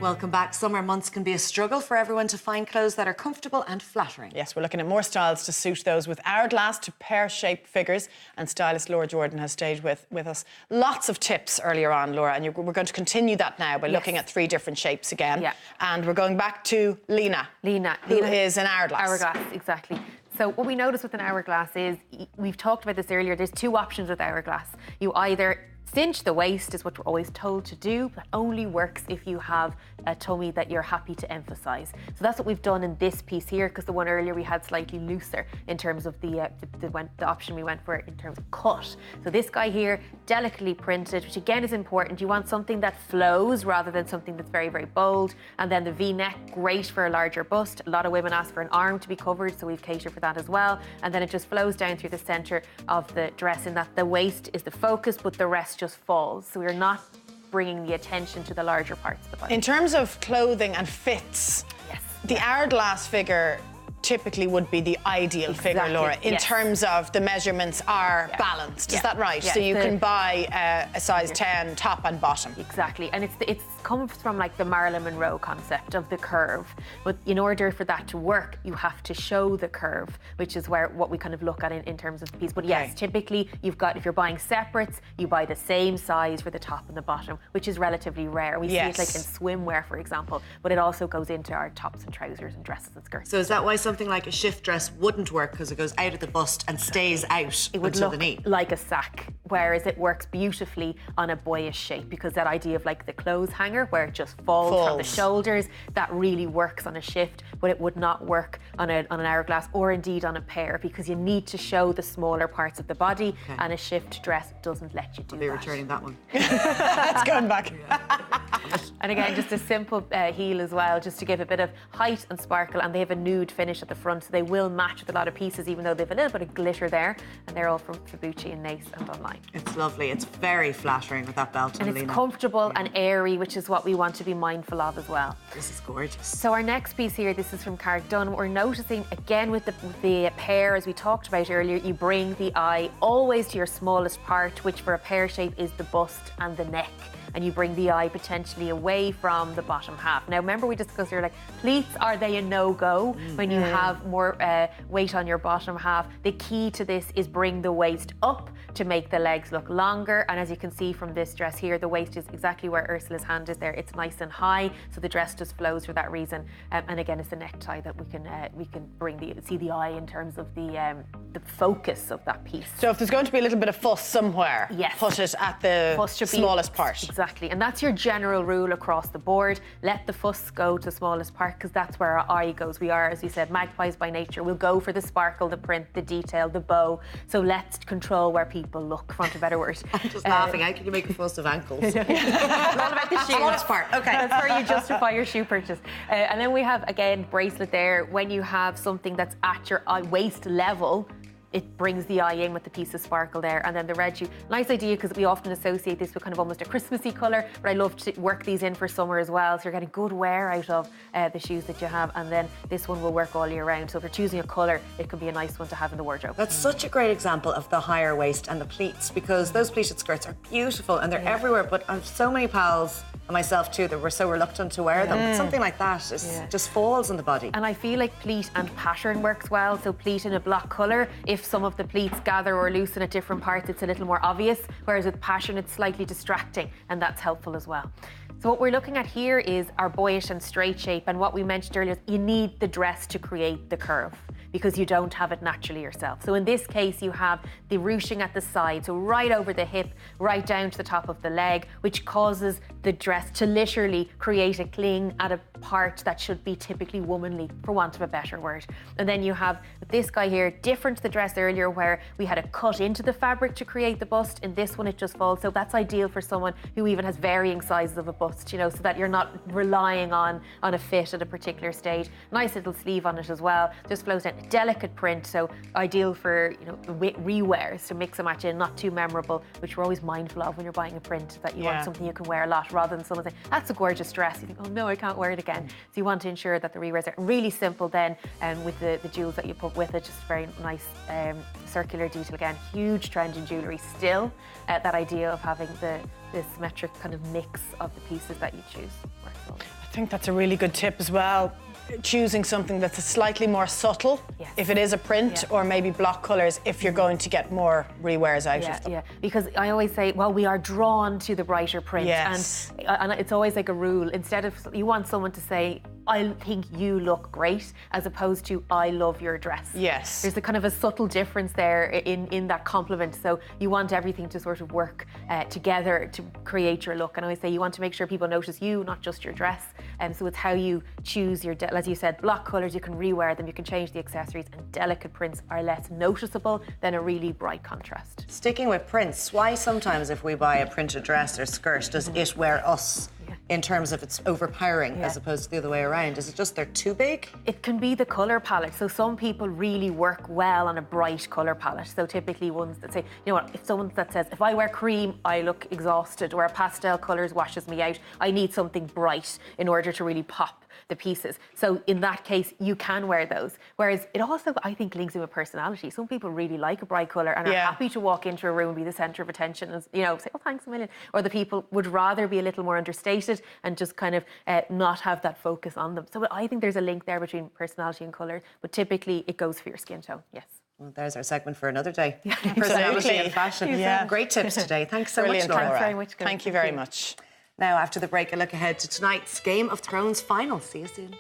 Welcome back. Summer months can be a struggle for everyone to find clothes that are comfortable and flattering. Yes, we're looking at more styles to suit those with hourglass to pear-shaped figures, and stylist Laura Jordan has stayed with us. Lots of tips earlier on, Laura, and we're going to continue that now by looking at 3 different shapes again. Yeah. And we're going back to Lena. Lena who is an hourglass. Hourglass, exactly. So what we notice with an hourglass is, we've talked about this earlier, there's 2 options with hourglass. You either cinch the waist, is what we're always told to do, but only works if you have a tummy that you're happy to emphasise. So that's what we've done in this piece here, because the one earlier we had slightly looser in terms of the option we went for in terms of cut. So this guy here, delicately printed, which again is important. You want something that flows rather than something that's very, very bold. And then the V-neck, great for a larger bust. A lot of women ask for an arm to be covered, so we've catered for that as well. And then it just flows down through the centre of the dress, in that the waist is the focus, but the rest just falls. So we're not bringing the attention to the larger parts of the body. In terms of clothing and fits, Yes. the hourglass figure typically would be the ideal figure, Laura, in terms of the measurements are balanced. Is that right? So you can buy a size 10 top and bottom. Exactly, and it's comes from like the Marilyn Monroe concept of the curve. But in order for that to work, you have to show the curve, which is what we kind of look at in terms of the piece. But yes, typically if you're buying separates, you buy the same size for the top and the bottom, which is relatively rare. We see it like in swimwear, for example, but it also goes into our tops and trousers and dresses and skirts. So is that why something like a shift dress wouldn't work, because it goes out of the bust and stays out until the knee? Like a sack, whereas it works beautifully on a boyish shape, because that idea of like the clothes hanger where it just falls from the shoulders, that really works on a shift, but it would not work on an hourglass or indeed on a pear, because you need to show the smaller parts of the body, and a shift dress doesn't let you do that. I'll be returning that one. It's going back. And again, just a simple heel as well, just to give a bit of height and sparkle, and they have a nude finish at the front, so they will match with a lot of pieces, even though they have a little bit of glitter there, and they're all from Fabucci and Nace and online. It's lovely. It's very flattering with that belt. And it's comfortable and airy, which is what we want to be mindful of as well. This is gorgeous. So our next piece here, this is from Carrick Dunn. We're noticing again with the pear, as we talked about earlier, you bring the eye always to your smallest part, which for a pear shape is the bust and the neck. And you bring the eye potentially away from the bottom half. Now, remember we discussed here, like, pleats, are they a no-go when you have more weight on your bottom half? The key to this is bring the waist up to make the legs look longer. And as you can see from this dress here, the waist is exactly where Ursula's hand is there. It's nice and high, so the dress just flows for that reason. And again, it's the necktie that we can see the eye in terms of the focus of that piece. So if there's going to be a little bit of fuss somewhere, put it at the smallest part. Exactly, and that's your general rule across the board. Let the fuss go to the smallest part, because that's where our eye goes. We are, as we said, magpies by nature. We'll go for the sparkle, the print, the detail, the bow. So let's control where people look, for want of a better word. I'm just laughing. How can you make a fuss of ankles? It's all about the shoes. Smallest part, okay. That's where you justify your shoe purchase. And then we have, again, bracelet there. When you have something that's at your waist level, it brings the eye in with the piece of sparkle there. And then the red shoe, nice idea, because we often associate this with kind of almost a Christmassy colour, but I love to work these in for summer as well, so you're getting good wear out of the shoes that you have. And then this one will work all year round, so if you're choosing a colour, it could be a nice one to have in the wardrobe. That's such a great example of the higher waist and the pleats, because those pleated skirts are beautiful and they're everywhere, but I've so many pals, and myself too, that were so reluctant to wear them. But something like that just falls on the body. And I feel like pleat and pattern works well. So pleat in a block colour, if some of the pleats gather or loosen at different parts, it's a little more obvious, whereas with pattern it's slightly distracting, and that's helpful as well. So what we're looking at here is our boyish and straight shape, and what we mentioned earlier is you need the dress to create the curve, because you don't have it naturally yourself. So in this case, you have the ruching at the side, so right over the hip, right down to the top of the leg, which causes the dress to literally create a cling at a part that should be typically womanly, for want of a better word. And then you have this guy here, different to the dress earlier where we had a cut into the fabric to create the bust. In this one, it just falls. So that's ideal for someone who even has varying sizes of a bust, you know, so that you're not relying on a fit at a particular stage. Nice little sleeve on it as well, just flows down. Delicate print, so ideal for, you know, rewears, to mix and match in, not too memorable, which we're always mindful of when you're buying a print, that you want something you can wear a lot, rather than someone saying, that's a gorgeous dress, you think, oh no, I can't wear it again. So you want to ensure that the rewears are really simple then, with the jewels that you put with it, just very nice circular detail again. Huge trend in jewellery still, that idea of having the symmetric kind of mix of the pieces that you choose. think that's a really good tip as well. Choosing something that's slightly more subtle, Yes. if it is a print, or maybe block colours if you're going to get more rewears out of them. Yeah, because I always say, well, we are drawn to the brighter print. Yes. And it's always like a rule. Instead of, you want someone to say, I think you look great, as opposed to, I love your dress. Yes. There's a kind of a subtle difference there in that compliment. So you want everything to sort of work together to create your look. And I always say you want to make sure people notice you, not just your dress. And so it's how you choose your, as you said, block colours, you can rewear them, you can change the accessories, and delicate prints are less noticeable than a really bright contrast. Sticking with prints, why sometimes if we buy a printed dress or skirt, does it wear us? In terms of it's overpowering as opposed to the other way around? Is it just they're too big? It can be the colour palette. So some people really work well on a bright colour palette. So typically ones that say, you know what, if someone that says, if I wear cream, I look exhausted, or pastel colours washes me out, I need something bright in order to really pop the pieces. So in that case, you can wear those. Whereas it also, I think, links in with personality. Some people really like a bright colour and are happy to walk into a room and be the centre of attention and, you know, say, oh, thanks a million. Or the people would rather be a little more understated and just kind of not have that focus on them. So I think there's a link there between personality and colour, but typically it goes for your skin tone, yes. Well, there's our segment for another day. Absolutely. Personality and fashion. Yeah. Great tips today. Thanks so Brilliant, much, Laura. Thanks very much. Thank you very much. Now, after the break, a look ahead to tonight's Game of Thrones final. See you soon.